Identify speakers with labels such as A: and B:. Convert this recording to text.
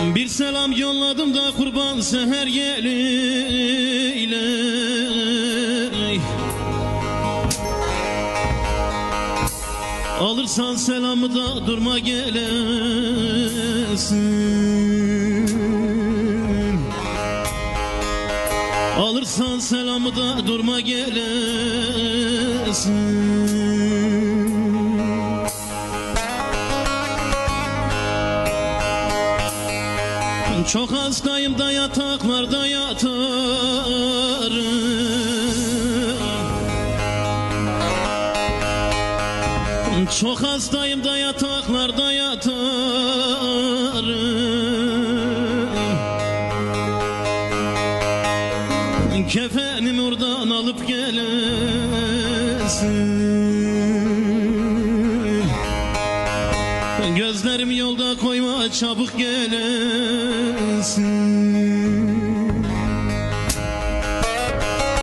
A: Bir selam yolladım da kurban seher geliyle. Alırsan selamı da durma gelesin. Alırsan selamı da durma gelesin. Çok hastayım da yataklarda yatarım. Çok hastayım da yataklarda yatarım. Kefenimi oradan alıp gelesin. Gözlerim yolda koyma, çabuk gelesin.